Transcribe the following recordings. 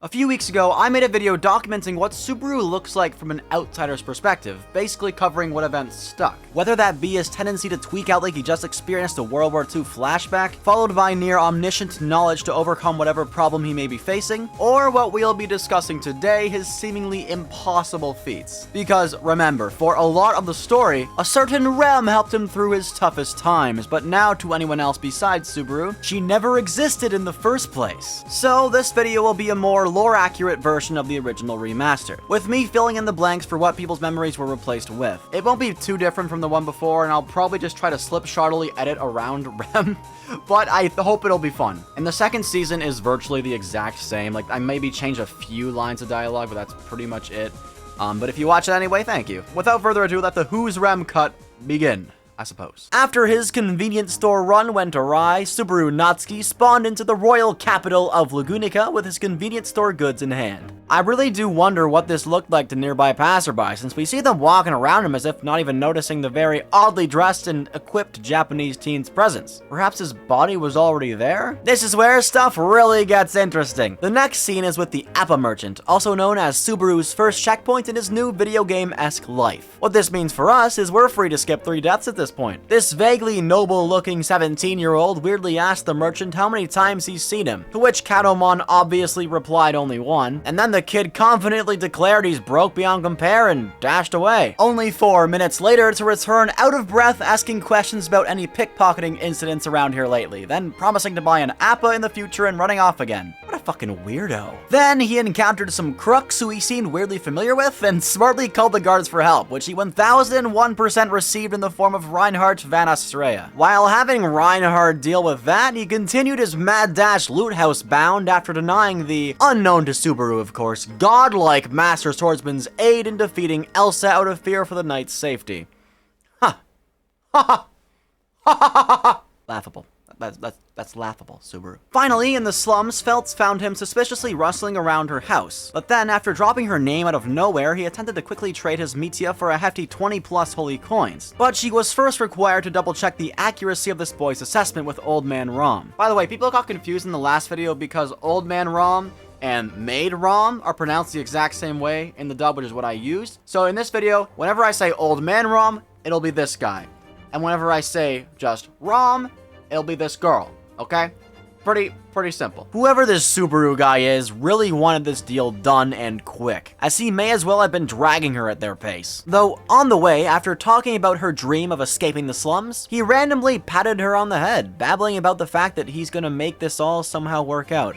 A few weeks ago, I made a video documenting what Subaru looks like from an outsider's perspective, basically covering what events stuck. Whether that be his tendency to tweak out like he just experienced a World War II flashback, followed by near omniscient knowledge to overcome whatever problem he may be facing, or what we'll be discussing today, his seemingly impossible feats. Because, remember, for a lot of the story, a certain Rem helped him through his toughest times, but now to anyone else besides Subaru, she never existed in the first place. So this video will be a more lore-accurate version of the original remaster, with me filling in the blanks for what people's memories were replaced with. It won't be too different from the one before, and I'll probably just try to slipshardily edit around Rem, but I hope it'll be fun. And the second season is virtually the exact same. Like, I maybe change a few lines of dialogue, but that's pretty much it. But if you watch it anyway, thank you. Without further ado, let the Who's Rem cut begin, I suppose. After his convenience store run went awry, Subaru Natsuki spawned into the royal capital of Lagunica with his convenience store goods in hand. I really do wonder what this looked like to nearby passerby, since we see them walking around him as if not even noticing the very oddly dressed and equipped Japanese teen's presence. Perhaps his body was already there? This is where stuff really gets interesting. The next scene is with the Appa merchant, also known as Subaru's first checkpoint in his new video game-esque life. What this means for us is we're free to skip 3 deaths at this point. This vaguely noble-looking 17-year-old weirdly asked the merchant how many times he's seen him, to which Katomon obviously replied only one, and then the kid confidently declared he's broke beyond compare and dashed away. Only 4 minutes later to return out of breath asking questions about any pickpocketing incidents around here lately, then promising to buy an Appa in the future and running off again. What a fucking weirdo. Then he encountered some crooks who he seemed weirdly familiar with and smartly called the guards for help, which he 1001% received in the form of Reinhardt van Astrea. While having Reinhardt deal with that, he continued his mad dash loot house bound after denying the, unknown to Subaru of course, godlike Master Swordsman's aid in defeating Elsa out of fear for the knight's safety. Ha. Ha ha. Ha ha ha ha. Laughable. That's laughable, Subaru. Finally, in the slums, Feltz found him suspiciously rustling around her house. But then, after dropping her name out of nowhere, he attempted to quickly trade his Mitya for a hefty 20+ holy coins. But she was first required to double-check the accuracy of this boy's assessment with Old Man Rom. By the way, people got confused in the last video because Old Man Rom and Maid Rom are pronounced the exact same way in the dub, which is what I used. So in this video, whenever I say Old Man Rom, it'll be this guy. And whenever I say just Rom, it'll be this girl, okay? Pretty simple. Whoever this Subaru guy is really wanted this deal done and quick, as he may as well have been dragging her at their pace. Though, on the way, after talking about her dream of escaping the slums, he randomly patted her on the head, babbling about the fact that he's gonna make this all somehow work out.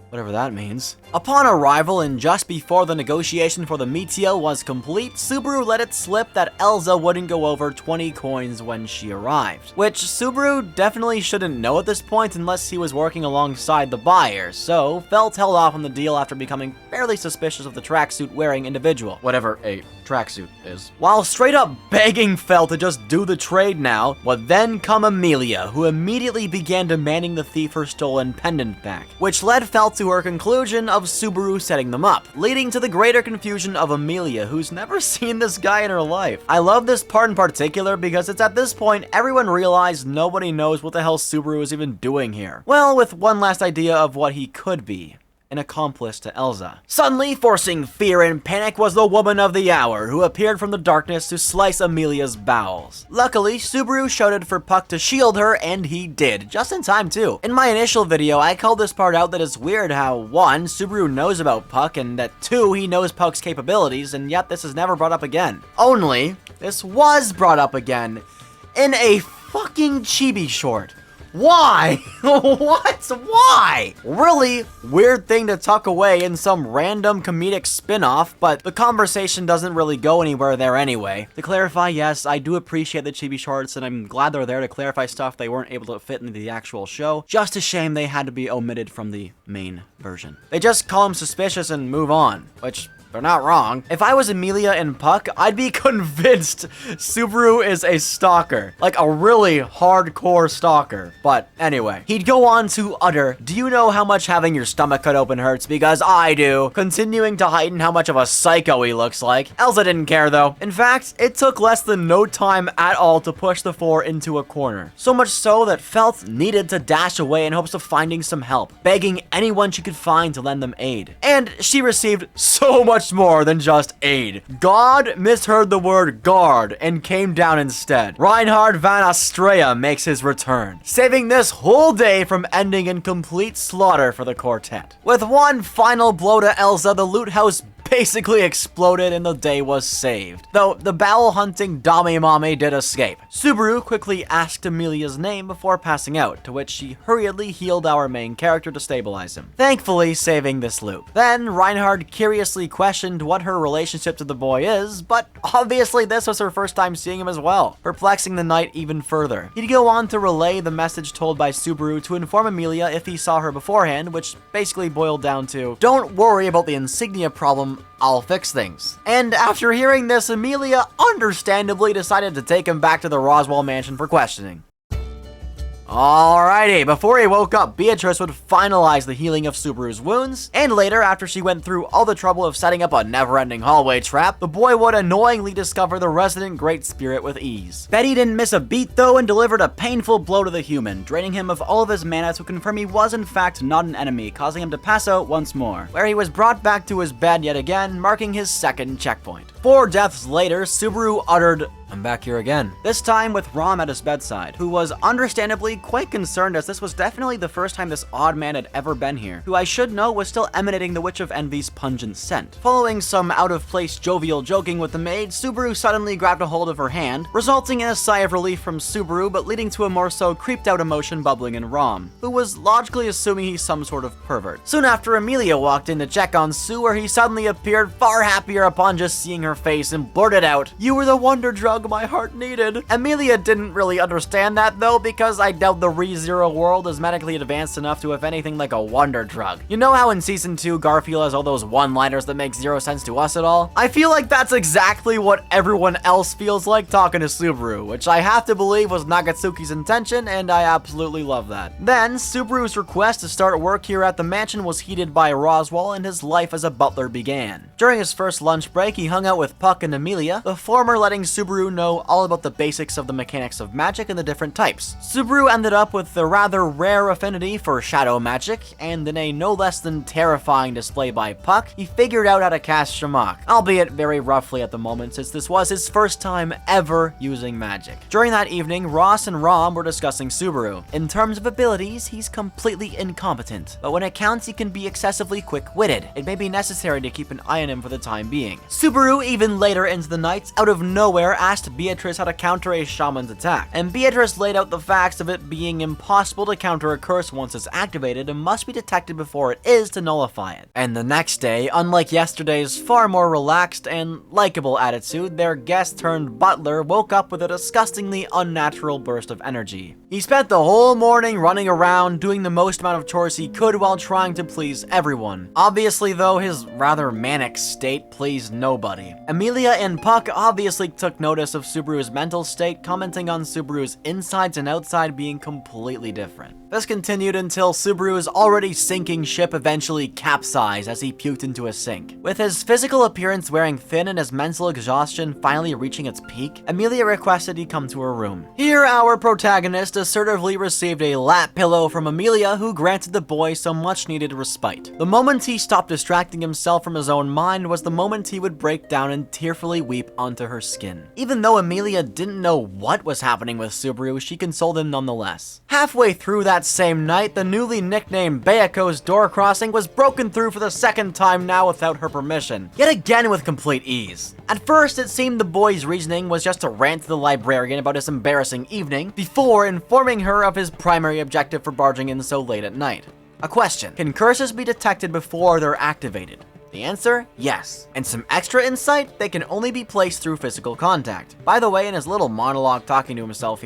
Whatever that means. Upon arrival and just before the negotiation for the Mitya was complete, Subaru let it slip that Elsa wouldn't go over 20 coins when she arrived. Which Subaru definitely shouldn't know at this point unless he was working alongside the buyer, so Felt held off on the deal after becoming fairly suspicious of the tracksuit wearing individual. Whatever a tracksuit is. While straight up begging Felt to just do the trade now, would then come Amelia, who immediately began demanding the thief her stolen pendant back, which led Felt to her conclusion of Subaru setting them up, leading to the greater confusion of Amelia, who's never seen this guy in her life. I love this part in particular because it's at this point everyone realized nobody knows what the hell Subaru is even doing here. Well, with one last idea of what he could be. An accomplice to Elsa. Suddenly forcing fear and panic was the woman of the hour, who appeared from the darkness to slice Amelia's bowels. Luckily, Subaru shouted for Puck to shield her, and he did, just in time too. In my initial video, I called this part out that it's weird how 1, Subaru knows about Puck, and that 2, he knows Puck's capabilities, and yet this is never brought up again. Only, this was brought up again, in a fucking chibi short. Why? What? Why? Really weird thing to tuck away in some random comedic spin-off, but the conversation doesn't really go anywhere there anyway. To clarify, yes, I do appreciate the chibi shorts, and I'm glad they're there to clarify stuff they weren't able to fit into the actual show. Just a shame they had to be omitted from the main version. They just call him suspicious and move on, which they're not wrong. If I was Emilia and Puck, I'd be convinced Subaru is a stalker. Like a really hardcore stalker. But anyway, he'd go on to utter, "Do you know how much having your stomach cut open hurts? Because I do." Continuing to heighten how much of a psycho he looks like. Elsa didn't care though. In fact, it took less than no time at all to push the four into a corner. So much so that Felt needed to dash away in hopes of finding some help, begging anyone she could find to lend them aid. And she received so much more than just aid. God misheard the word guard and came down instead. Reinhard van Astrea makes his return, saving this whole day from ending in complete slaughter for the quartet. With one final blow to Elsa, the loot house basically exploded and the day was saved. Though the bowel-hunting Dame did escape. Subaru quickly asked Emilia's name before passing out, to which she hurriedly healed our main character to stabilize him, thankfully saving this loop. Then Reinhard curiously questioned what her relationship to the boy is, but obviously this was her first time seeing him as well, perplexing the knight even further. He'd go on to relay the message told by Subaru to inform Emilia if he saw her beforehand, which basically boiled down to, "Don't worry about the insignia problem, I'll fix things." And after hearing this, Emilia understandably decided to take him back to the Roswell mansion for questioning. Alrighty, before he woke up, Beatrice would finalize the healing of Subaru's wounds, and later, after she went through all the trouble of setting up a never-ending hallway trap, the boy would annoyingly discover the resident Great Spirit with ease. Betty didn't miss a beat though and delivered a painful blow to the human, draining him of all of his mana to confirm he was in fact not an enemy, causing him to pass out once more, where he was brought back to his bed yet again, marking his second checkpoint. 4 deaths later, Subaru uttered, "I'm back here again." This time with Rom at his bedside, who was understandably quite concerned as this was definitely the first time this odd man had ever been here, who I should know was still emanating the Witch of Envy's pungent scent. Following some out-of-place jovial joking with the maid, Subaru suddenly grabbed a hold of her hand, resulting in a sigh of relief from Subaru but leading to a more so creeped-out emotion bubbling in Rom, who was logically assuming he's some sort of pervert. Soon after, Emilia walked in to check on Sue, where he suddenly appeared far happier upon just seeing her face and blurted out, "You were the wonder drug my heart needed." Emilia didn't really understand that though, because I doubt the ReZero world is medically advanced enough to have anything like a wonder drug. You know how in season 2 Garfield has all those one-liners that make zero sense to us at all? I feel like that's exactly what everyone else feels like talking to Subaru, which I have to believe was Nagatsuki's intention, and I absolutely love that. Then, Subaru's request to start work here at the mansion was heeded by Roswell, and his life as a butler began. During his first lunch break, he hung out with Puck and Emilia, the former letting Subaru know all about the basics of the mechanics of magic and the different types. Subaru ended up with the rather rare affinity for shadow magic, and in a no less than terrifying display by Puck, he figured out how to cast Shamak, albeit very roughly at the moment since this was his first time ever using magic. During that evening, Ross and Rom were discussing Subaru. In terms of abilities, he's completely incompetent, but when it counts, he can be excessively quick-witted. It may be necessary to keep an eye on him for the time being. Subaru, even later into the night, out of nowhere asked Beatrice how to counter a shaman's attack, and Beatrice laid out the facts of it being impossible to counter a curse once it's activated and must be detected before it is to nullify it. And the next day, unlike yesterday's far more relaxed and likable attitude, their guest turned butler woke up with a disgustingly unnatural burst of energy. He spent the whole morning running around, doing the most amount of chores he could while trying to please everyone. Obviously though, his rather manic state pleased nobody. Emilia and Puck obviously took notice of Subaru's mental state, commenting on Subaru's insides and outside being completely different. This continued until Subaru's already sinking ship eventually capsized as he puked into a sink. With his physical appearance wearing thin and his mental exhaustion finally reaching its peak, Emilia requested he come to her room. Here, our protagonist assertively received a lap pillow from Emilia, who granted the boy some much-needed respite. The moment he stopped distracting himself from his own mind was the moment he would break down and tearfully weep onto her skin. Even though Emilia didn't know what was happening with Subaru, she consoled him nonetheless. Halfway through that same night, the newly nicknamed Bayako's door crossing was broken through for the second time now without her permission, yet again with complete ease. At first, it seemed the boy's reasoning was just to rant to the librarian about his embarrassing evening, before informing her of his primary objective for barging in so late at night. A question: can curses be detected before they're activated? The answer, yes. And some extra insight, they can only be placed through physical contact. By the way, in his little monologue talking to himself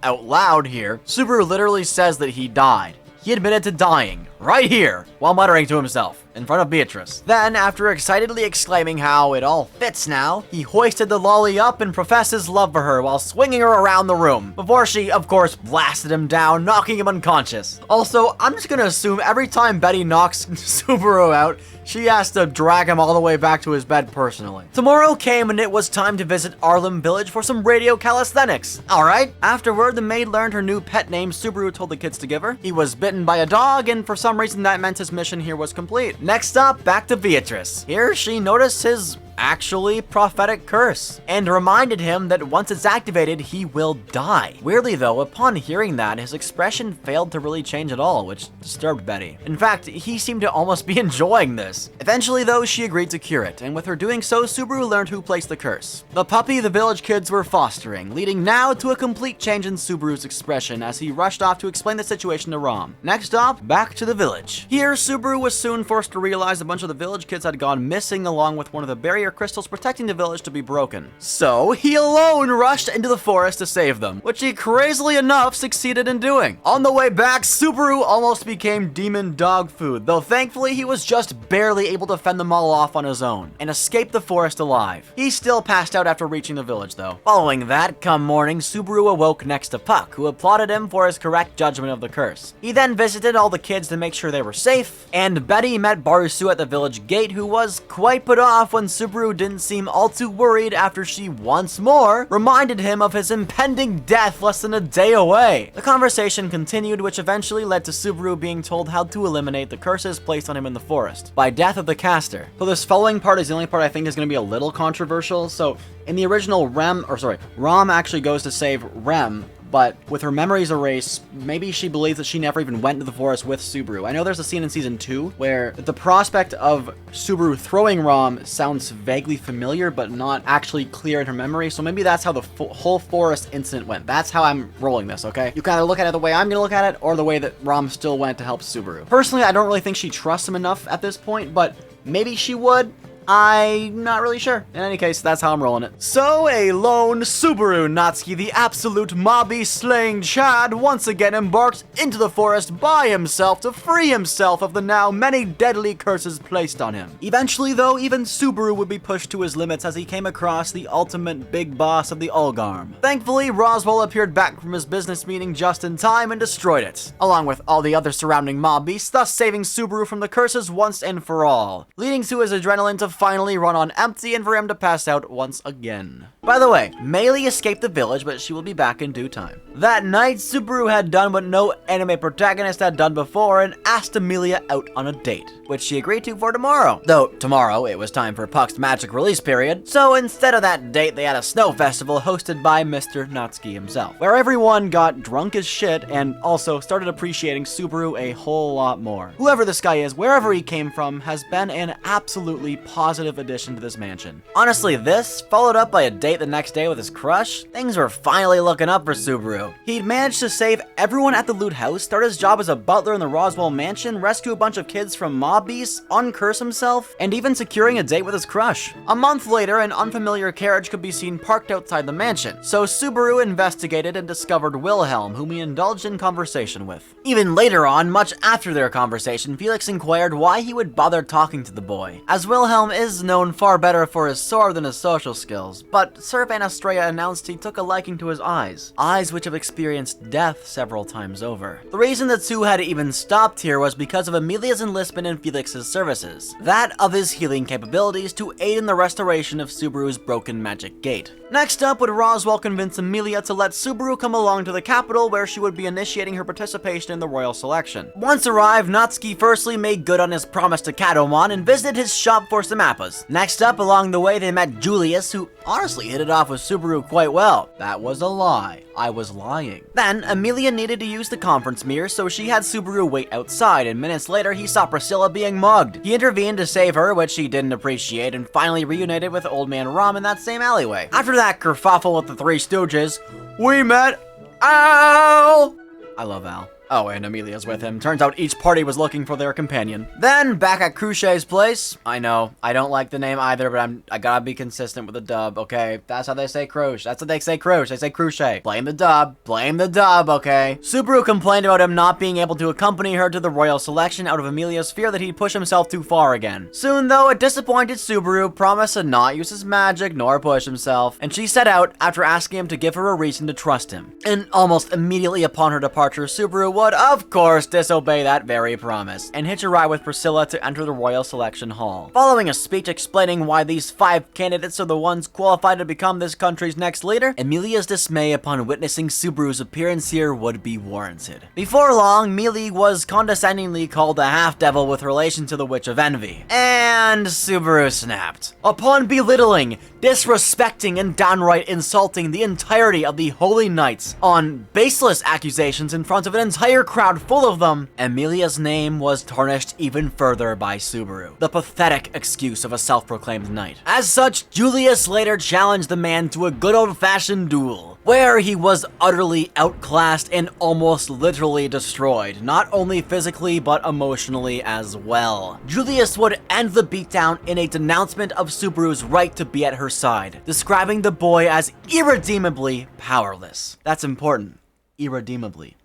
out loud here, Subaru literally says that he died. He admitted to dying, right here, while muttering to himself in front of Beatrice. Then, after excitedly exclaiming how it all fits now, he hoisted the lolly up and professed his love for her while swinging her around the room, before she, of course, blasted him down, knocking him unconscious. Also, I'm just gonna assume every time Betty knocks Subaru out, she has to drag him all the way back to his bed personally. Tomorrow came and it was time to visit Arlem Village for some radio calisthenics. Alright. Afterward, the maid learned her new pet name Subaru told the kids to give her. He was bitten by a dog, and for some reason that meant his mission here was complete. Next up, back to Beatrice. Here, she noticed his actually prophetic curse and reminded him that once it's activated, he will die. Weirdly though, upon hearing that, his expression failed to really change at all, which disturbed Betty. In fact, he seemed to almost be enjoying this. Eventually though, she agreed to cure it, and with her doing so, Subaru learned who placed the curse. The puppy the village kids were fostering, leading now to a complete change in Subaru's expression as he rushed off to explain the situation to Rom. Next stop, back to the village. Here, Subaru was soon forced to realize a bunch of the village kids had gone missing along with one of the barrier crystals protecting the village to be broken. So, he alone rushed into the forest to save them, which he crazily enough succeeded in doing. On the way back, Subaru almost became demon dog food, though thankfully he was just barely able to fend them all off on his own, and escaped the forest alive. He still passed out after reaching the village though. Following that, come morning, Subaru awoke next to Puck, who applauded him for his correct judgment of the curse. He then visited all the kids to make sure they were safe, and Betty met Barusu at the village gate, who was quite put off when Subaru didn't seem all too worried after she once more reminded him of his impending death less than a day away. The conversation continued, which eventually led to Subaru being told how to eliminate the curses placed on him in the forest by death of the caster. So this following part is the only part I think is going to be a little controversial. So in the original Rom actually goes to save Rem, but with her memories erased, maybe she believes that she never even went into the forest with Subaru. I know there's a scene in season 2 where the prospect of Subaru throwing Rom sounds vaguely familiar, but not actually clear in her memory, so maybe that's how the whole forest incident went. That's how I'm rolling this, okay? You can either look at it the way I'm gonna look at it, or the way that Rom still went to help Subaru. Personally, I don't really think she trusts him enough at this point, but maybe she would. I'm not really sure. In any case, that's how I'm rolling it. So, a lone Subaru Natsuki, the absolute mobby-slaying Chad, once again embarked into the forest by himself to free himself of the now many deadly curses placed on him. Eventually, though, even Subaru would be pushed to his limits as he came across the ultimate big boss of the Ulgarm. Thankfully, Roswell appeared back from his business meeting just in time and destroyed it, along with all the other surrounding mob beasts, thus saving Subaru from the curses once and for all, leading to his adrenaline to finally run on empty and for him to pass out once again. By the way, Meili escaped the village, but she will be back in due time. That night, Subaru had done what no anime protagonist had done before and asked Amelia out on a date, which she agreed to for tomorrow. Though tomorrow, it was time for Puck's magic release period, so instead of that date, they had a snow festival hosted by Mr. Natsuki himself, where everyone got drunk as shit and also started appreciating Subaru a whole lot more. Whoever this guy is, wherever he came from, has been an absolutely positive addition to this mansion. Honestly, this, followed up by a date the next day with his crush, things were finally looking up for Subaru. He'd managed to save everyone at the loot house, start his job as a butler in the Roswell mansion, rescue a bunch of kids from mob beasts, uncurse himself, and even securing a date with his crush. A month later, an unfamiliar carriage could be seen parked outside the mansion, so Subaru investigated and discovered Wilhelm, whom he indulged in conversation with. Even later on, much after their conversation, Felix inquired why he would bother talking to the boy, as Wilhelm is known far better for his sword than his social skills, but Sir Van Estrella announced he took a liking to his eyes which have experienced death several times over. The reason the two had even stopped here was because of Amelia's enlistment in Felix's services, that of his healing capabilities to aid in the restoration of Subaru's broken magic gate. Next up would Roswell convince Amelia to let Subaru come along to the capital where she would be initiating her participation in the royal selection. Once arrived, Natsuki firstly made good on his promise to Kadomon and visited his shop for some apples. Next up, along the way, they met Julius, who honestly hit it off with Subaru quite well. That was a lie. I was lying. Then, Amelia needed to use the conference mirror, so she had Subaru wait outside, and minutes later, he saw Priscilla being mugged. He intervened to save her, which he didn't appreciate, and finally reunited with Old Man Rom in that same alleyway. After that kerfuffle with the Three Stooges, we met Al! I love Al. Oh, and Amelia's with him. Turns out each party was looking for their companion. Then, back at Cruchet's place. I know, I don't like the name either, but I gotta be consistent with the dub, okay? That's how they say Crush. That's what they say Crush. They say Cruchet. Blame the dub, okay? Subaru complained about him not being able to accompany her to the royal selection out of Amelia's fear that he'd push himself too far again. Soon, though, a disappointed Subaru promised to not use his magic nor push himself, and she set out after asking him to give her a reason to trust him. And almost immediately upon her departure, Subaru would, of course, disobey that very promise, and hitch a ride with Priscilla to enter the royal selection hall. Following a speech explaining why these 5 candidates are the ones qualified to become this country's next leader, Amelia's dismay upon witnessing Subaru's appearance here would be warranted. Before long, Mealy was condescendingly called a half-devil with relation to the Witch of Envy, and Subaru snapped. Upon belittling, disrespecting, and downright insulting the entirety of the Holy Knights on baseless accusations in front of an entire crowd full of them, Amelia's name was tarnished even further by Subaru, the pathetic excuse of a self-proclaimed knight. As such, Julius later challenged the man to a good old-fashioned duel, where he was utterly outclassed and almost literally destroyed, not only physically but emotionally as well. Julius would end the beatdown in a denouncement of Subaru's right to be at her side, describing the boy as irredeemably powerless. That's important. Irredeemably.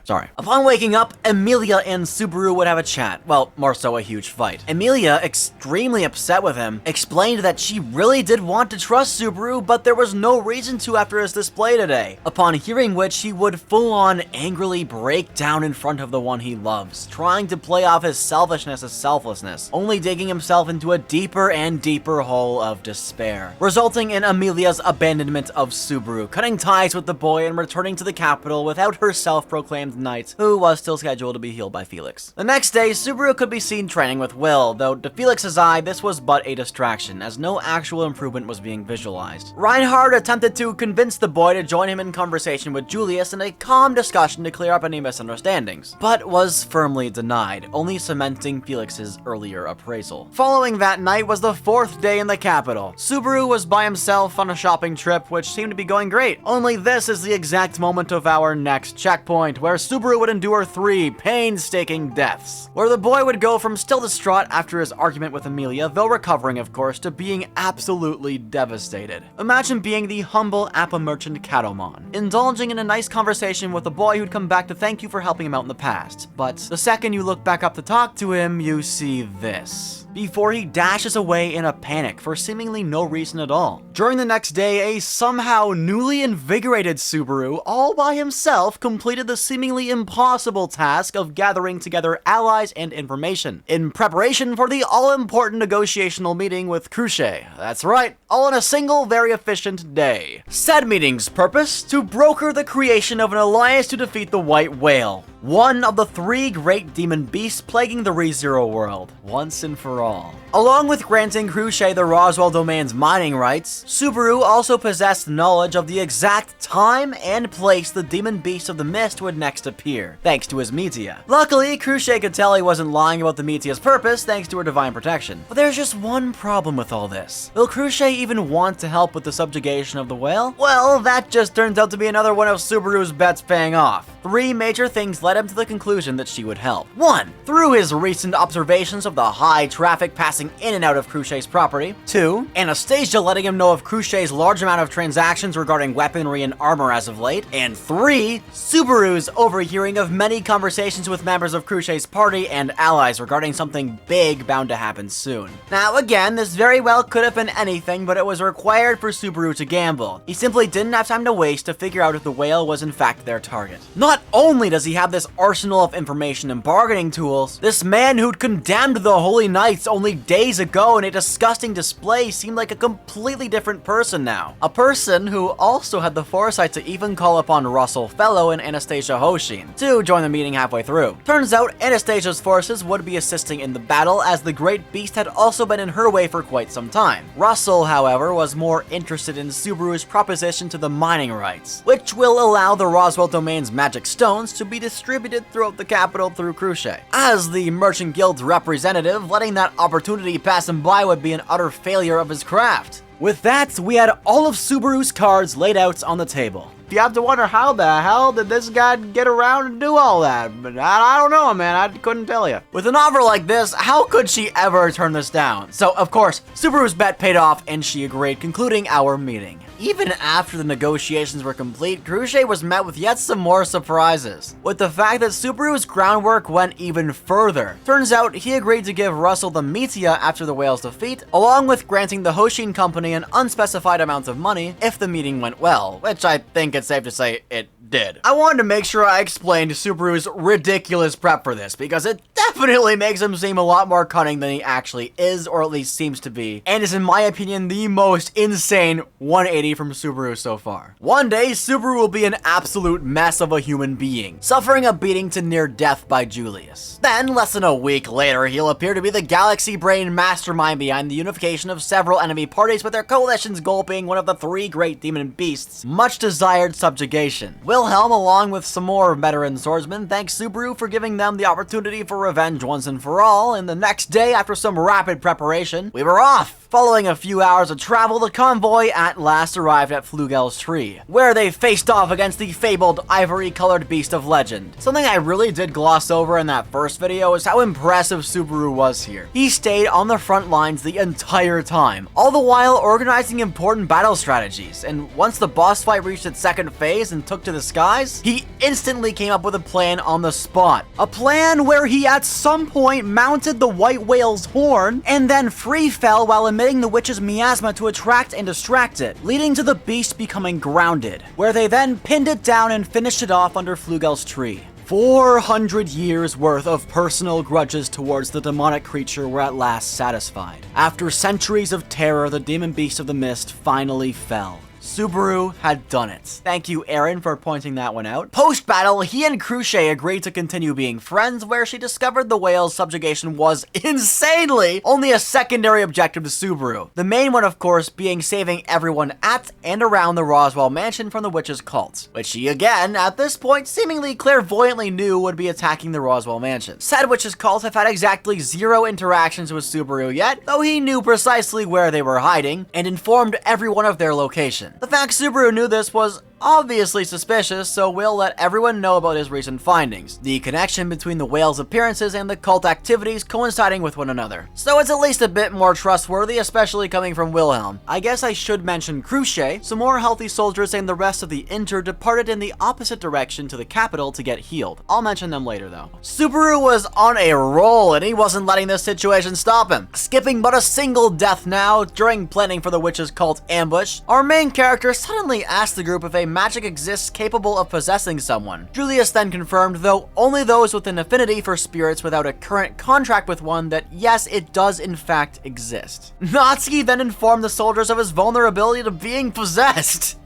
Sorry. Upon waking up, Amelia and Subaru would have a chat. Well, more so a huge fight. Amelia, extremely upset with him, explained that she really did want to trust Subaru, but there was no reason to after his display today. Upon hearing which, he would full-on angrily break down in front of the one he loves, trying to play off his selfishness as selflessness, only digging himself into a deeper and deeper hole of despair, resulting in Amelia's abandonment of Subaru, cutting ties with the boy and returning to the capital without her self-proclaimed knight, who was still scheduled to be healed by Felix. The next day, Subaru could be seen training with Will, though to Felix's eye, this was but a distraction, as no actual improvement was being visualized. Reinhard attempted to convince the boy to join him in conversation with Julius in a calm discussion to clear up any misunderstandings, but was firmly denied, only cementing Felix's earlier appraisal. Following that night was the 4th day in the capital. Subaru was by himself on a shopping trip, which seemed to be going great. Only this is the exact moment of our next checkpoint, where Subaru would endure 3 painstaking deaths, where the boy would go from still distraught after his argument with Amelia, though recovering of course, to being absolutely devastated. Imagine being the humble apple merchant Cattlemon, indulging in a nice conversation with a boy who'd come back to thank you for helping him out in the past, but the second you look back up to talk to him, you see this, before he dashes away in a panic for seemingly no reason at all. During the next day, a somehow newly invigorated Subaru, all by himself, completed the seemingly impossible task of gathering together allies and information, in preparation for the all-important negotiational meeting with Cruchet. That's right, all in a single, very efficient day. Said meeting's purpose? To broker the creation of an alliance to defeat the White Whale, one of the 3 great demon beasts plaguing the ReZero world, once and for all. Along with granting Cruchet the Roswell Domain's mining rights, Subaru also possessed knowledge of the exact time and place the demon beast of the mist would next appear, thanks to his Metia. Luckily, Cruchet could tell he wasn't lying about the Metia's purpose thanks to her divine protection. But there's just one problem with all this. Will Cruchet even want to help with the subjugation of the whale? Well, that just turns out to be another one of Subaru's bets paying off. 3 major things led him to the conclusion that she would help. 1. Through his recent observations of the high traffic passing in and out of Cruchet's property. 2. Anastasia letting him know of Cruchet's large amount of transactions regarding weaponry and armor as of late. And 3. Subaru's overhearing of many conversations with members of Cruchet's party and allies regarding something big bound to happen soon. Now again, this very well could have been anything, but it was required for Subaru to gamble. He simply didn't have time to waste to figure out if the whale was in fact their target. Not only does he have this arsenal of information and bargaining tools, this man who'd condemned the Holy Knights only days ago in a disgusting display seemed like a completely different person now. A person who also had the foresight to even call upon Russell Fellow and Anastasia Hoshin to join the meeting halfway through. Turns out Anastasia's forces would be assisting in the battle, as the Great Beast had also been in her way for quite some time. Russell, however, was more interested in Subaru's proposition to the mining rights, which will allow the Roswell Domain's magic stones to be distributed throughout the capital through Cruchet. As the Merchant Guild's representative, letting that opportunity pass him by would be an utter failure of his craft. With that, we had all of Subaru's cards laid out on the table. you have to wonder how the hell did this guy get around and do all that? But I don't know, man. I couldn't tell you. With an offer like this, how could she ever turn this down? So, of course, Subaru's bet paid off and she agreed, concluding our meeting. Even after the negotiations were complete, Cruce was met with yet some more surprises, with the fact that Subaru's groundwork went even further. Turns out, he agreed to give Russell the Metia after the whale's defeat, along with granting the Hoshin Company an unspecified amount of money if the meeting went well, which I think it's safe to say it did. I wanted to make sure I explained Subaru's ridiculous prep for this, because it definitely makes him seem a lot more cunning than he actually is, or at least seems to be, and is in my opinion the most insane 180 from Subaru so far. One day, Subaru will be an absolute mess of a human being, suffering a beating to near death by Julius. Then, less than a week later, he'll appear to be the galaxy brain mastermind behind the unification of several enemy parties, with their coalition's goal being one of the 3 great demon beasts' much desired subjugation. Wilhelm, along with some more veteran swordsmen, thanks Subaru for giving them the opportunity for revenge once and for all, and the next day, after some rapid preparation, we were off! Following a few hours of travel, the convoy at last arrived at Flugel's tree, where they faced off against the fabled ivory-colored beast of legend. Something I really did gloss over in that first video is how impressive Subaru was here. He stayed on the front lines the entire time, all the while organizing important battle strategies, and once the boss fight reached its second phase and took to the skies, he instantly came up with a plan on the spot. A plan where he at some point mounted the white whale's horn, and then free fell while emitting the witch's miasma to attract and distract it, leading to the beast becoming grounded, where they then pinned it down and finished it off under Flugel's tree. 400 years worth of personal grudges towards the demonic creature were at last satisfied. After centuries of terror, the demon beast of the mist finally fell. Subaru had done it. Thank you, Aaron, for pointing that one out. Post-battle, he and Cruce agreed to continue being friends, where she discovered the whale's subjugation was insanely only a secondary objective to Subaru. The main one, of course, being saving everyone at and around the Roswell mansion from the witch's cult, which she, again, at this point, seemingly clairvoyantly knew would be attacking the Roswell mansion. Said witch's cult have had exactly 0 interactions with Subaru yet, though he knew precisely where they were hiding, and informed everyone of their location. The fact Subaru knew this was obviously suspicious, so we'll let everyone know about his recent findings. The connection between the whale's appearances and the cult activities coinciding with one another. So it's at least a bit more trustworthy, especially coming from Wilhelm. I guess I should mention Cruce. Some more healthy soldiers and the rest of the injured departed in the opposite direction to the capital to get healed. I'll mention them later though. Subaru was on a roll and he wasn't letting this situation stop him. Skipping but a single death now, during planning for the witch's cult ambush, our main character suddenly asked the group if a magic exists capable of possessing someone. Julius then confirmed, though only those with an affinity for spirits without a current contract with one, that yes, it does in fact exist. Natsuki then informed the soldiers of his vulnerability to being possessed.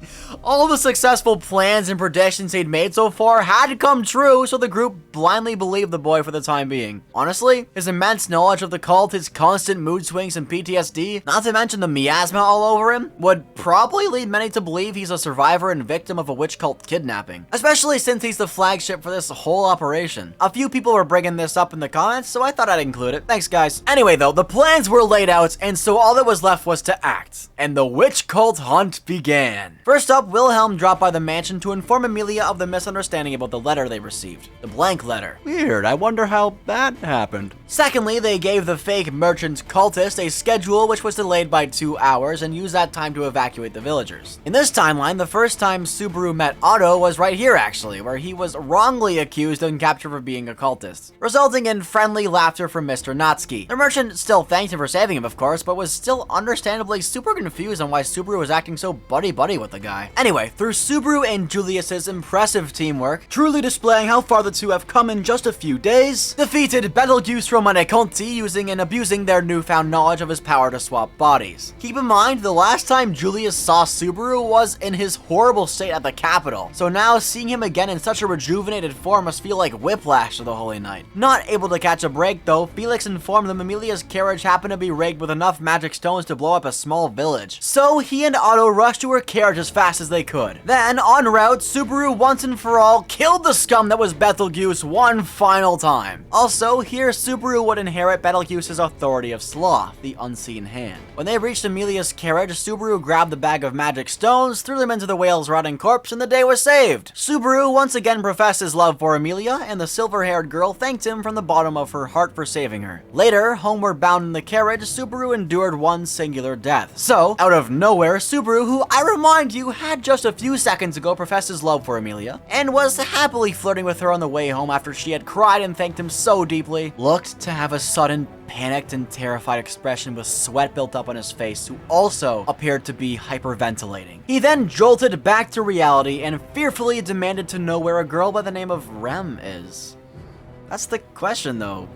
All the successful plans and predictions he'd made so far had come true, so the group blindly believed the boy for the time being. Honestly, his immense knowledge of the cult, his constant mood swings and PTSD, not to mention the miasma all over him, would probably lead many to believe he's a survivor and victim of a witch cult kidnapping, especially since he's the flagship for this whole operation. A few people were bringing this up in the comments, so I thought I'd include it. Thanks, guys. Anyway, though, the plans were laid out, and so all that was left was to act, and the witch cult hunt began. First up, Wilhelm dropped by the mansion to inform Amelia of the misunderstanding about the letter they received. The blank letter. Weird, I wonder how that happened. Secondly, they gave the fake merchant cultist a schedule which was delayed by 2 hours and used that time to evacuate the villagers. In this timeline, the first time Subaru met Otto was right here actually, where he was wrongly accused and captured for being a cultist, resulting in friendly laughter from Mr. Natsuki. The merchant still thanked him for saving him, of course, but was still understandably super confused on why Subaru was acting so buddy-buddy with the guy. Anyway, through Subaru and Julius's impressive teamwork, truly displaying how far the two have come in just a few days, defeated Betelgeuse Romaneconti using and abusing their newfound knowledge of his power to swap bodies. Keep in mind, the last time Julius saw Subaru was in his horrible state at the capital, so now seeing him again in such a rejuvenated form must feel like whiplash to the Holy Knight. Not able to catch a break though, Felix informed them Amelia's carriage happened to be rigged with enough magic stones to blow up a small village. So he and Otto rushed to her carriage as fast as they could. Then, en route, Subaru once and for all killed the scum that was Betelgeuse one final time. Also, here Subaru would inherit Betelgeuse's authority of Sloth, the unseen hand. When they reached Amelia's carriage, Subaru grabbed the bag of magic stones, threw them into the whale's rotting corpse, and the day was saved. Subaru once again professed his love for Amelia, and the silver-haired girl thanked him from the bottom of her heart for saving her. Later, homeward bound in the carriage, Subaru endured one singular death. So, out of nowhere, Subaru, who I remind you had just a few seconds ago professed his love for Amelia, and was happily flirting with her on the way home after she had cried and thanked him so deeply, looked to have a sudden panicked and terrified expression with sweat built up on his face, who also appeared to be hyperventilating. He then jolted back to reality and fearfully demanded to know where a girl by the name of Rem is. That's the question though.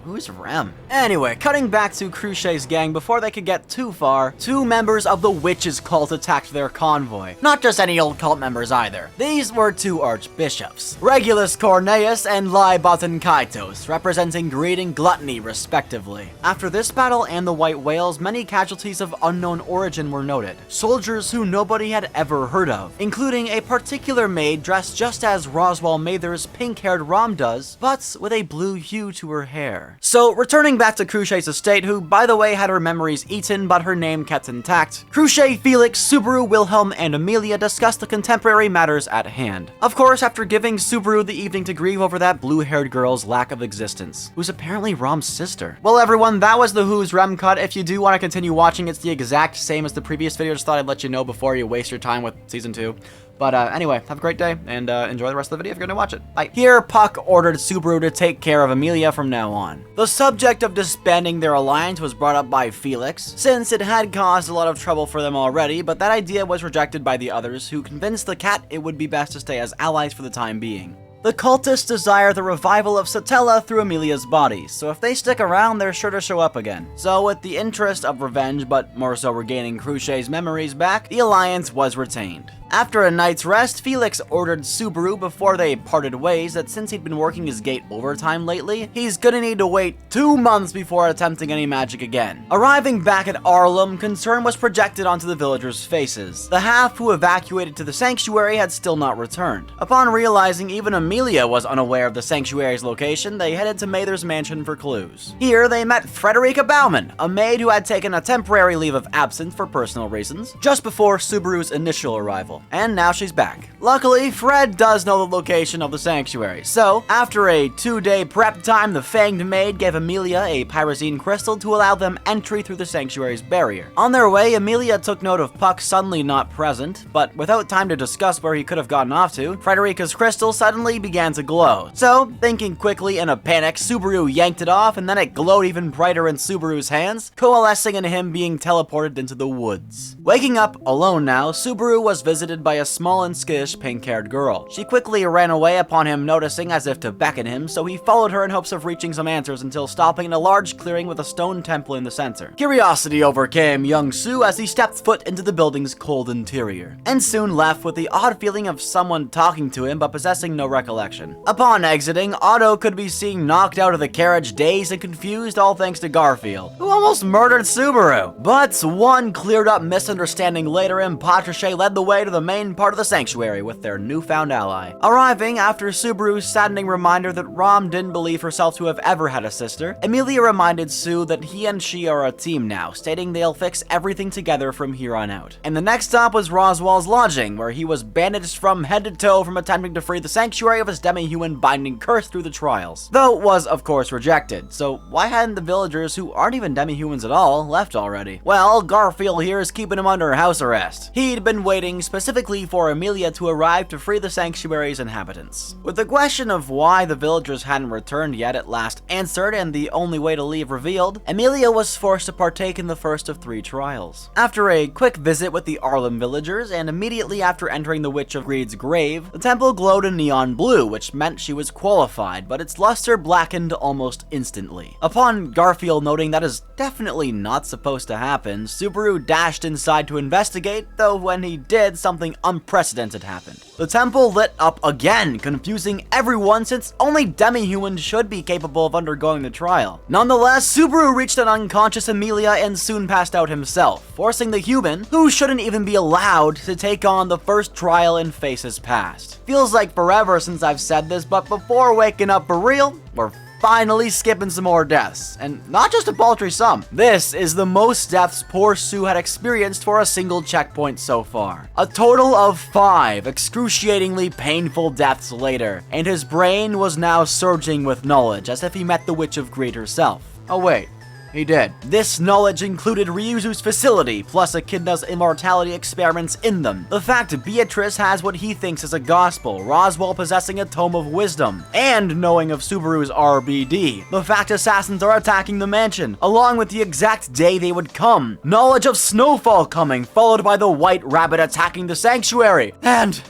Who's Rem? Anyway, cutting back to Cruchet's gang before they could get too far, two members of the Witches cult attacked their convoy. Not just any old cult members either. These were two archbishops, Regulus Corneus and Libotan Kaitos, representing greed and gluttony respectively. After this battle and the White Whales, many casualties of unknown origin were noted. Soldiers who nobody had ever heard of, including a particular maid dressed just as Roswell Mather's pink-haired Rom does, but with a blue hue to her hair. So, returning back to Cruchet's estate, who by the way had her memories eaten but her name kept intact, Cruchet, Felix, Subaru, Wilhelm, and Amelia discussed the contemporary matters at hand. Of course, after giving Subaru the evening to grieve over that blue-haired girl's lack of existence, who's apparently Rom's sister. Well everyone, that was the Who's Rem cut. If you do want to continue watching, it's the exact same as the previous video. Just thought I'd let you know before you waste your time with Season 2. But anyway, have a great day, and enjoy the rest of the video if you're gonna watch it. Bye. Here, Puck ordered Subaru to take care of Amelia from now on. The subject of disbanding their alliance was brought up by Felix, since it had caused a lot of trouble for them already, but that idea was rejected by the others, who convinced the cat it would be best to stay as allies for the time being. The cultists desire the revival of Satella through Amelia's body, so if they stick around, they're sure to show up again. So with the interest of revenge, but more so regaining Cruchet's memories back, the alliance was retained. After a night's rest, Felix ordered Subaru before they parted ways that since he'd been working his gate overtime lately, he's gonna need to wait 2 months before attempting any magic again. Arriving back at Arlem, concern was projected onto the villagers' faces. The half who evacuated to the sanctuary had still not returned. Upon realizing even Amelia was unaware of the sanctuary's location, they headed to Mather's mansion for clues. Here, they met Frederica Baumann, a maid who had taken a temporary leave of absence for personal reasons, just before Subaru's initial arrival. And now she's back. Luckily, Fred does know the location of the sanctuary, so after a 2-day prep time, the fanged maid gave Amelia a pyrazine crystal to allow them entry through the sanctuary's barrier. On their way, Amelia took note of Puck suddenly not present, but without time to discuss where he could have gotten off to, Frederica's crystal suddenly began to glow. So, thinking quickly in a panic, Subaru yanked it off, and then it glowed even brighter in Subaru's hands, coalescing in him being teleported into the woods. Waking up alone now, Subaru was visited by a small and skittish pink-haired girl. She quickly ran away upon him noticing, as if to beckon him, so he followed her in hopes of reaching some answers until stopping in a large clearing with a stone temple in the center. Curiosity overcame young Su as he stepped foot into the building's cold interior, and soon left with the odd feeling of someone talking to him but possessing no recollection. Upon exiting, Otto could be seen knocked out of the carriage, dazed and confused, all thanks to Garfield, who almost murdered Subaru. But one cleared up misunderstanding later, and Patriche led the way to the main part of the sanctuary with their newfound ally. Arriving after Subaru's saddening reminder that Rom didn't believe herself to have ever had a sister, Amelia reminded Sue that he and she are a team now, stating they'll fix everything together from here on out. And the next stop was Roswell's lodging, where he was bandaged from head to toe from attempting to free the sanctuary of his demi-human binding curse through the trials. Though it was, of course, rejected, so why hadn't the villagers, who aren't even demi-humans at all, left already? Well, Garfield here is keeping him under house arrest. He'd been waiting specifically for Amelia to arrive to free the sanctuary's inhabitants. With the question of why the villagers hadn't returned yet at last answered and the only way to leave revealed, Amelia was forced to partake in the first of 3 trials. After a quick visit with the Arlem villagers, and immediately after entering the Witch of Greed's grave, the temple glowed in neon blue, which meant she was qualified, but its luster blackened almost instantly. Upon Garfield noting that is definitely not supposed to happen, Subaru dashed inside to investigate, though when he did, something something unprecedented happened. The temple lit up again, confusing everyone since only demi-humans should be capable of undergoing the trial. Nonetheless, Subaru reached an unconscious Emilia and soon passed out himself, forcing the human, who shouldn't even be allowed, to take on the first trial and face his past. Feels like forever since I've said this, but before waking up for real, we're finally skipping some more deaths, and not just a paltry sum. This is the most deaths poor Sue had experienced for a single checkpoint so far. A total of 5 excruciatingly painful deaths later, and his brain was now surging with knowledge as if he met the Witch of Greed herself. Oh wait, he did. This knowledge included Ryuzu's facility, plus Echidna's immortality experiments in them. The fact Beatrice has what he thinks is a gospel, Roswaal possessing a tome of wisdom, and knowing of Subaru's RBD. The fact assassins are attacking the mansion, along with the exact day they would come. Knowledge of Snowfall coming, followed by the White Rabbit attacking the sanctuary, and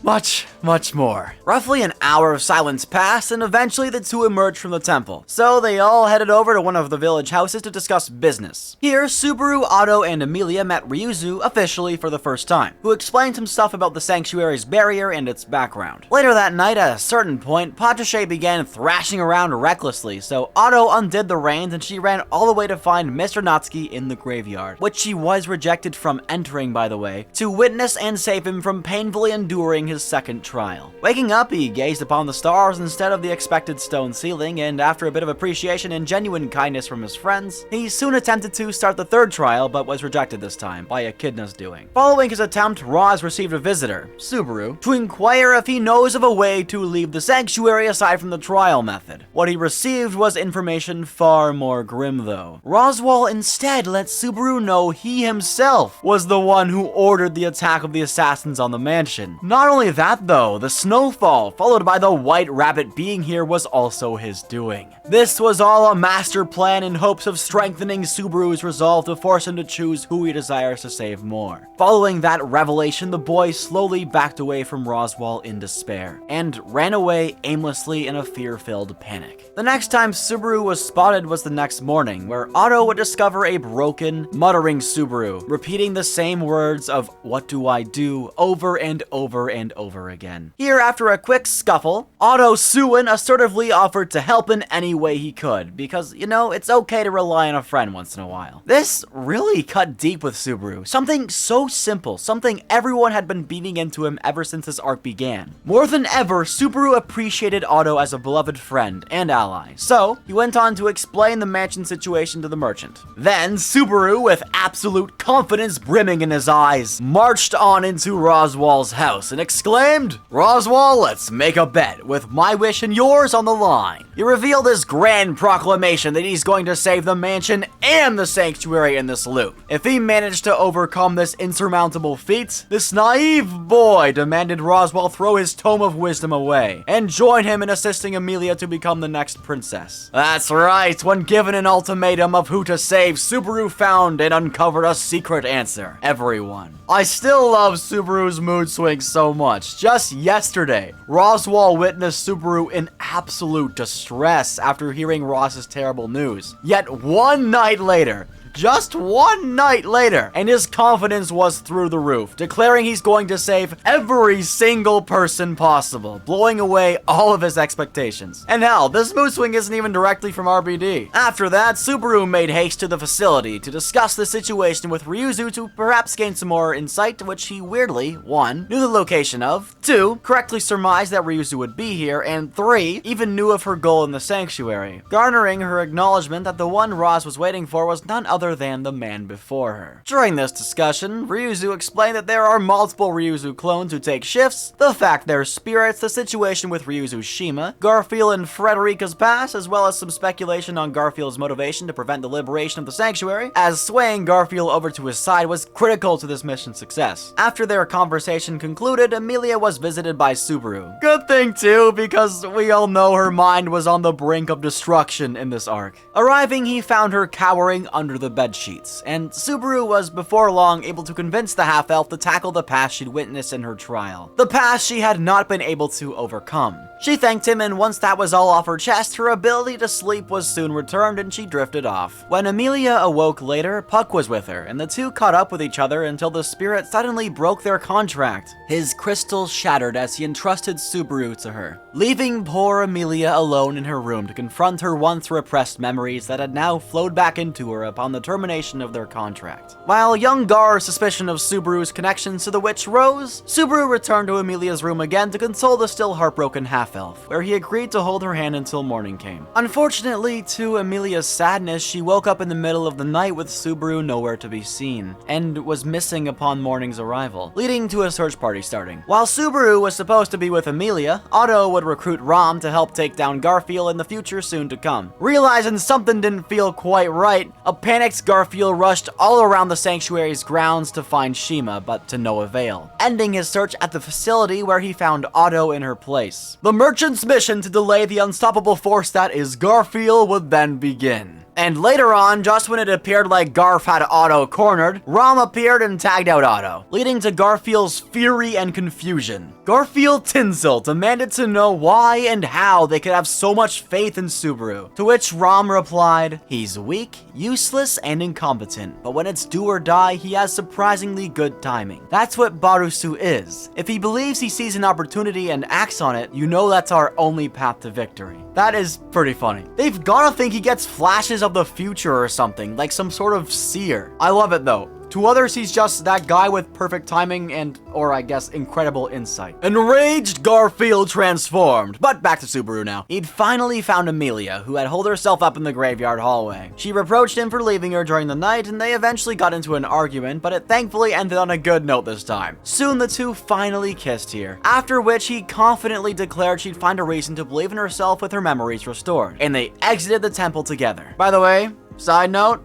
much more. Roughly an hour of silence passed, and eventually the two emerged from the temple. So they all headed over to one of the village houses to discuss business. Here, Subaru, Otto, and Emilia met Ryuzu officially for the first time, who explained some stuff about the sanctuary's barrier and its background. Later that night, at a certain point, Patricia began thrashing around recklessly, so Otto undid the reins and she ran all the way to find Mr. Natsuki in the graveyard, which she was rejected from entering, by the way, to witness and save him from painfully enduring his second trial. Waking up, he gazed upon the stars instead of the expected stone ceiling, and after a bit of appreciation and genuine kindness from his friends, he soon attempted to start the third trial, but was rejected this time by Echidna's doing. Following his attempt, Roz received a visitor, Subaru, to inquire if he knows of a way to leave the sanctuary aside from the trial method. What he received was information far more grim though. Roswaal instead let Subaru know he himself was the one who ordered the attack of the assassins on the mansion. Not only that though, the snowfall, followed by the White Rabbit being here, was also his doing. This was all a master plan in hopes of strengthening Subaru's resolve to force him to choose who he desires to save more. Following that revelation, the boy slowly backed away from Roswaal in despair, and ran away aimlessly in a fear-filled panic. The next time Subaru was spotted was the next morning, where Otto would discover a broken, muttering Subaru, repeating the same words of "what do I do" over and over and over again. Here, after a quick scuffle, Otto Suin assertively offered to help in any way he could, because, you know, it's okay to rely on a friend once in a while. This really cut deep with Subaru. Something so simple, something everyone had been beating into him ever since this arc began. More than ever, Subaru appreciated Otto as a beloved friend and ally, so he went on to explain the mansion situation to the merchant. Then, Subaru, with absolute confidence brimming in his eyes, marched on into Roswaal's house and exclaimed, "Roswaal, let's make a bet, with my wish and yours on the line." He revealed his grand proclamation that he's going to save the mansion and the sanctuary in this loop. If he managed to overcome this insurmountable feat, this naive boy demanded Roswaal throw his tome of wisdom away and join him in assisting Emilia to become the next princess. That's right, when given an ultimatum of who to save, Subaru found and uncovered a secret answer: everyone. I still love Subaru's mood swings so much. Just yesterday, Roswaal witnessed Subaru in absolute distress after hearing Ross's terrible news. Yet one night later, just one night later, and his confidence was through the roof, declaring he's going to save every single person possible, blowing away all of his expectations. And hell, this mood swing isn't even directly from RBD. After that, Subaru made haste to the facility to discuss the situation with Ryuzu to perhaps gain some more insight, which he weirdly, 1, knew the location of, 2, correctly surmised that Ryuzu would be here, and 3, even knew of her goal in the sanctuary, garnering her acknowledgement that the one Roz was waiting for was none other than the man before her. During this discussion, Ryuzu explained that there are multiple Ryuzu clones who take shifts, the fact they're spirits, the situation with Ryuzu's Shima, Garfield and Frederica's past, as well as some speculation on Garfield's motivation to prevent the liberation of the sanctuary, as swaying Garfield over to his side was critical to this mission's success. After their conversation concluded, Emilia was visited by Subaru. Good thing too, because we all know her mind was on the brink of destruction in this arc. Arriving, he found her cowering under the the bedsheets, and Subaru was before long able to convince the half-elf to tackle the past she'd witnessed in her trial. The past she had not been able to overcome. She thanked him, and once that was all off her chest, her ability to sleep was soon returned and she drifted off. When Amelia awoke later, Puck was with her, and the two caught up with each other until the spirit suddenly broke their contract. His crystal shattered as he entrusted Subaru to her, leaving poor Amelia alone in her room to confront her once repressed memories that had now flowed back into her upon the termination of their contract. While young Gar's suspicion of Subaru's connections to the witch rose, Subaru returned to Amelia's room again to console the still heartbroken half-elf, where he agreed to hold her hand until morning came. Unfortunately, to Amelia's sadness, she woke up in the middle of the night with Subaru nowhere to be seen, and was missing upon morning's arrival, leading to a search party starting. While Subaru was supposed to be with Amelia, Otto would recruit Rom to help take down Garfield in the future soon to come. Realizing something didn't feel quite right, a panicked Garfield rushed all around the sanctuary's grounds to find Shima, but to no avail, ending his search at the facility where he found Otto in her place. The merchant's mission to delay the unstoppable force that is Garfield would then begin. And later on, just when it appeared like Garf had Otto cornered, Rom appeared and tagged out Otto, leading to Garfield's fury and confusion. Garfield Tinsel demanded to know why and how they could have so much faith in Subaru, to which Rom replied, "He's weak, useless, and incompetent, but when it's do or die, he has surprisingly good timing. That's what Barusu is. If he believes he sees an opportunity and acts on it, you know that's our only path to victory." That is pretty funny. They've gotta think he gets flashes of the future or something, like some sort of seer. I love it though. To others, he's just that guy with perfect timing and, or I guess, incredible insight. Enraged, Garfield transformed. But back to Subaru now. He'd finally found Amelia, who had holed herself up in the graveyard hallway. She reproached him for leaving her during the night, and they eventually got into an argument, but it thankfully ended on a good note this time. Soon the two finally kissed here, after which he confidently declared she'd find a reason to believe in herself with her memories restored, and they exited the temple together. By the way, side note,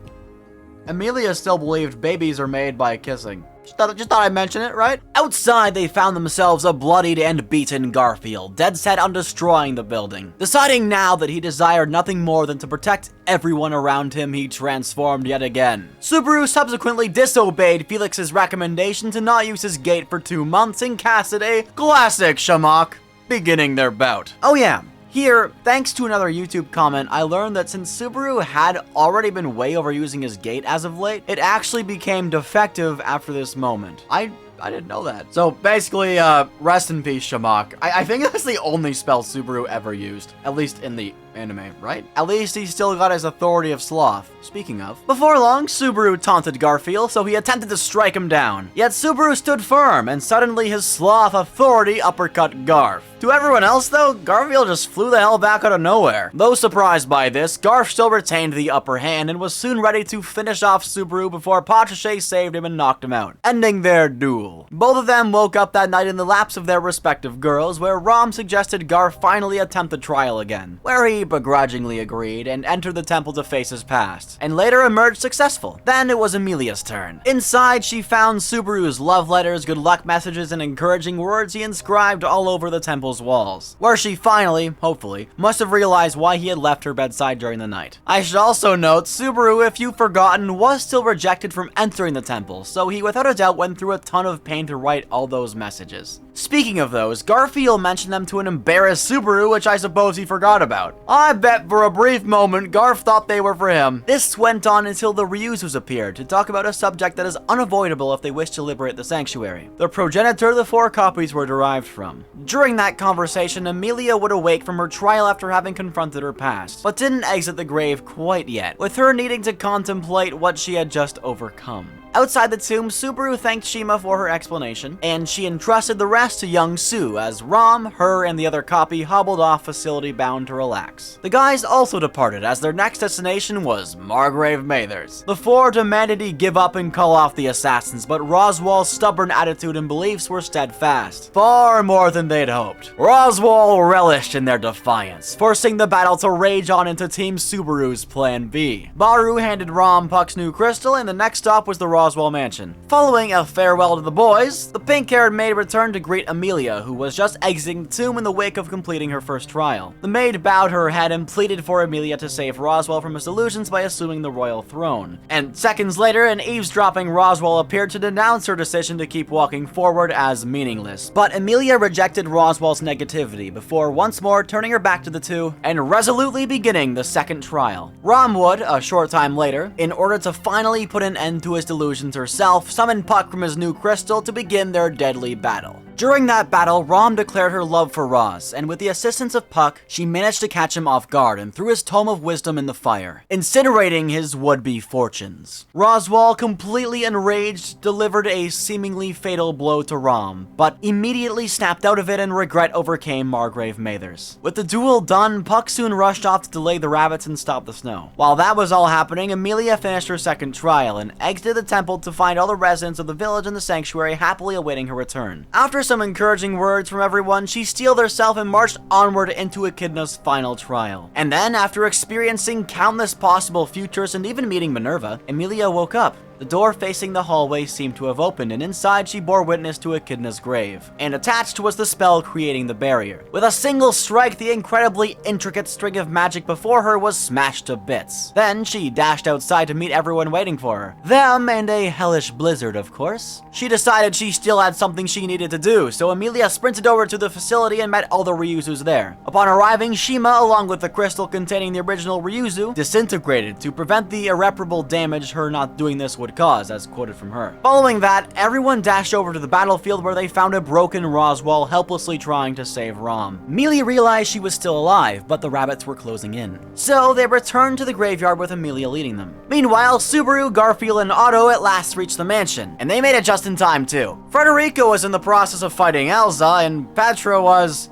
Amelia still believed babies are made by kissing. Just thought I'd mention it, right? Outside, they found themselves a bloodied and beaten Garfield, dead set on destroying the building. Deciding now that he desired nothing more than to protect everyone around him, he transformed yet again. Subaru subsequently disobeyed Felix's recommendation to not use his gate for 2 months and casted a classic Shamok, beginning their bout. Oh yeah. Here, thanks to another YouTube comment, I learned that since Subaru had already been way overusing his gate as of late, it actually became defective after this moment. I didn't know that. So basically, rest in peace, Shamok. I think that's the only spell Subaru ever used, at least in the anime, right? At least he still got his authority of sloth. Speaking of, before long, Subaru taunted Garfield, so he attempted to strike him down. Yet Subaru stood firm, and suddenly his sloth authority uppercut Garf. To everyone else though, Garfield just flew the hell back out of nowhere. Though surprised by this, Garf still retained the upper hand and was soon ready to finish off Subaru before Patriche saved him and knocked him out, ending their duel. Both of them woke up that night in the laps of their respective girls, where Rom suggested Garf finally attempt the trial again, where he begrudgingly agreed and entered the temple to face his past, and later emerged successful. Then it was Amelia's turn. Inside, she found Subaru's love letters, good luck messages, and encouraging words he inscribed all over the temple's walls, where she finally, hopefully, must have realized why he had left her bedside during the night. I should also note, Subaru, if you've forgotten, was still rejected from entering the temple, so he without a doubt went through a ton of pain to write all those messages. Speaking of those, Garfield mentioned them to an embarrassed Subaru, which I suppose he forgot about. I bet for a brief moment, Garf thought they were for him. This went on until the Ryuzus appeared to talk about a subject that is unavoidable if they wish to liberate the sanctuary, the progenitor the 4 copies were derived from. During that conversation, Amelia would awake from her trial after having confronted her past, but didn't exit the grave quite yet, with her needing to contemplate what she had just overcome. Outside the tomb, Subaru thanked Shima for her explanation, and she entrusted the rest to young Sue as Rom, her, and the other copy hobbled off facility bound to relax. The guys also departed as their next destination was Margrave Mathers. The 4 demanded he give up and call off the assassins, but Roswell's stubborn attitude and beliefs were steadfast, far more than they'd hoped. Roswell relished in their defiance, forcing the battle to rage on into Team Subaru's Plan B. Baru handed Rom Puck's new crystal, and the next stop was the Roswell mansion. Following a farewell to the boys, the pink-haired maid returned to greet Amelia, who was just exiting the tomb in the wake of completing her first trial. The maid bowed her head and pleaded for Amelia to save Roswell from his delusions by assuming the royal throne. And seconds later, an eavesdropping Roswell appeared to denounce her decision to keep walking forward as meaningless. But Amelia rejected Roswell's negativity before once more turning her back to the two and resolutely beginning the second trial. Rom would, a short time later, in order to finally put an end to his delusions herself, summon Puck from his new crystal to begin their deadly battle. During that battle, Rom declared her love for Roz, and with the assistance of Puck, she managed to catch him off guard and threw his Tome of Wisdom in the fire, incinerating his would-be fortunes. Roswell, completely enraged, delivered a seemingly fatal blow to Rom, but immediately snapped out of it and regret overcame Margrave Mathers. With the duel done, Puck soon rushed off to delay the rabbits and stop the snow. While that was all happening, Amelia finished her second trial and exited the temple to find all the residents of the village and the sanctuary happily awaiting her return. After some encouraging words from everyone, she steeled herself and marched onward into Echidna's final trial. And then, after experiencing countless possible futures and even meeting Minerva, Amelia woke up. The door facing the hallway seemed to have opened, and inside she bore witness to Echidna's grave. And attached was the spell creating the barrier. With a single strike, the incredibly intricate string of magic before her was smashed to bits. Then she dashed outside to meet everyone waiting for her. Them and a hellish blizzard, of course. She decided she still had something she needed to do, so Amelia sprinted over to the facility and met all the Ryuzus there. Upon arriving, Shima, along with the crystal containing the original Ryuzu, disintegrated to prevent the irreparable damage her not doing this would cause, as quoted from her. Following that, everyone dashed over to the battlefield where they found a broken Roswell helplessly trying to save Rom. Amelia realized she was still alive, but the rabbits were closing in. So they returned to the graveyard with Amelia leading them. Meanwhile, Subaru, Garfield, and Otto at last reached the mansion, and they made it just in time too. Frederica was in the process of fighting Elsa, and Petra was...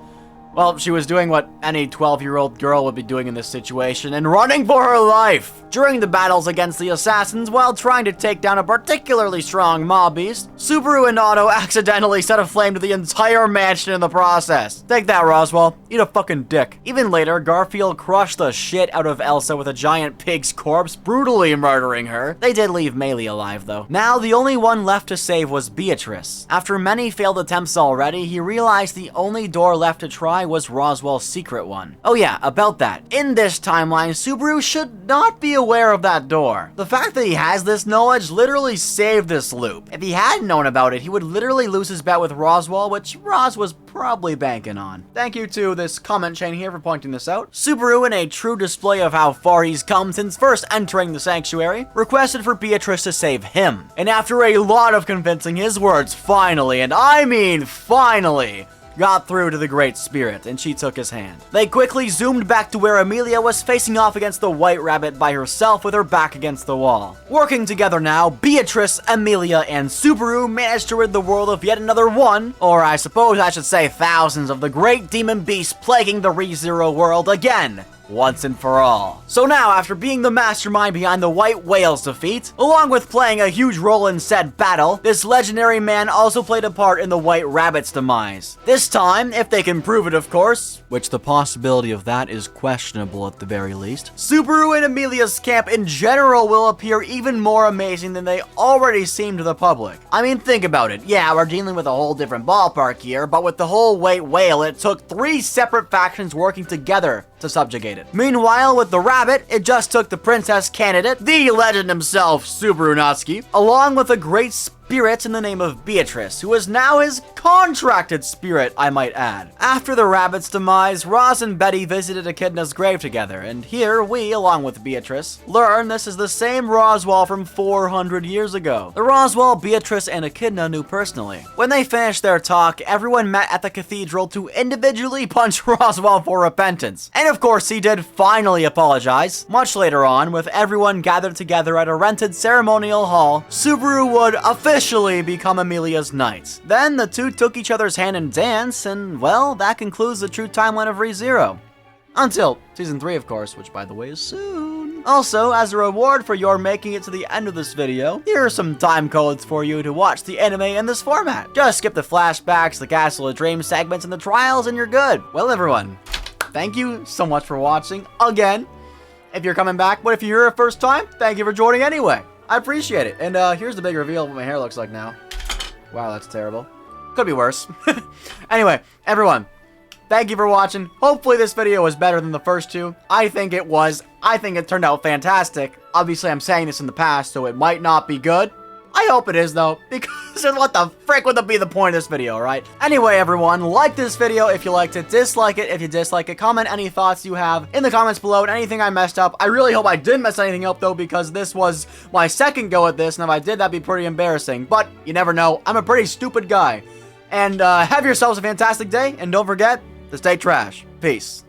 well, she was doing what any 12-year-old girl would be doing in this situation, and running for her life! During the battles against the assassins, while trying to take down a particularly strong mob beast, Subaru and Otto accidentally set aflame to the entire mansion in the process. Take that, Roswell. Eat a fucking dick. Even later, Garfield crushed the shit out of Elsa with a giant pig's corpse, brutally murdering her. They did leave Melee alive, though. Now, the only one left to save was Beatrice. After many failed attempts already, he realized the only door left to try was Roswell's secret one. Oh yeah, about that. In this timeline, Subaru should not be aware of that door. The fact that he has this knowledge literally saved this loop. If he hadn't known about it, he would literally lose his bet with Roswell, which Roz was probably banking on. Thank you to this comment chain here for pointing this out. Subaru, in a true display of how far he's come since first entering the sanctuary, requested for Beatrice to save him. And after a lot of convincing, his words finally, and I mean finally, got through to the Great Spirit, and she took his hand. They quickly zoomed back to where Amelia was facing off against the White Rabbit by herself with her back against the wall. Working together now, Beatrice, Amelia, and Subaru managed to rid the world of yet another one, or I suppose I should say thousands, of the great demon beasts plaguing the ReZero world again. Once and for all. So now, after being the mastermind behind the White Whale's defeat, along with playing a huge role in said battle, this legendary man also played a part in the White Rabbit's demise. This time, if they can prove it of course, which the possibility of that is questionable at the very least, Subaru and Amelia's camp in general will appear even more amazing than they already seem to the public. I mean, think about it. Yeah, we're dealing with a whole different ballpark here, but with the whole White Whale, it took 3 separate factions working together to subjugate it. Meanwhile, with the rabbit, it just took the princess candidate, the legend himself, Subaru Natsuki, along with a great spirit in the name of Beatrice, who is now his contracted spirit, I might add. After the rabbit's demise, Roz and Betty visited Echidna's grave together, and here we, along with Beatrice, learn this is the same Roswell from 400 years ago. The Roswell Beatrice and Echidna knew personally. When they finished their talk, everyone met at the cathedral to individually punch Roswell for repentance. And of course, he did finally apologize. Much later on, with everyone gathered together at a rented ceremonial hall, Subaru would officially become Amelia's knight. Then the two took each other's hand and danced, and well, that concludes the true timeline of ReZero. Until Season 3, of course, which by the way is soon. Also, as a reward for your making it to the end of this video, here are some time codes for you to watch the anime in this format. Just skip the flashbacks, the Castle of Dreams segments, and the trials, and you're good. Well, everyone, thank you so much for watching again. If you're coming back, but if you're here a first time, thank you for joining anyway. I appreciate it. And here's the big reveal of what my hair looks like now. Wow, that's terrible. Could be worse. Anyway, everyone, thank you for watching. Hopefully this video was better than the first two. I think it was. I think it turned out fantastic. Obviously, I'm saying this in the past, so it might not be good. I hope it is, though, because what the frick would be the point of this video, right? Anyway, everyone, like this video if you liked it, dislike it if you dislike it, comment any thoughts you have in the comments below, and anything I messed up. I really hope I didn't mess anything up, though, because this was my second go at this, and if I did, that'd be pretty embarrassing. But you never know. I'm a pretty stupid guy. And have yourselves a fantastic day, and don't forget to stay trash. Peace.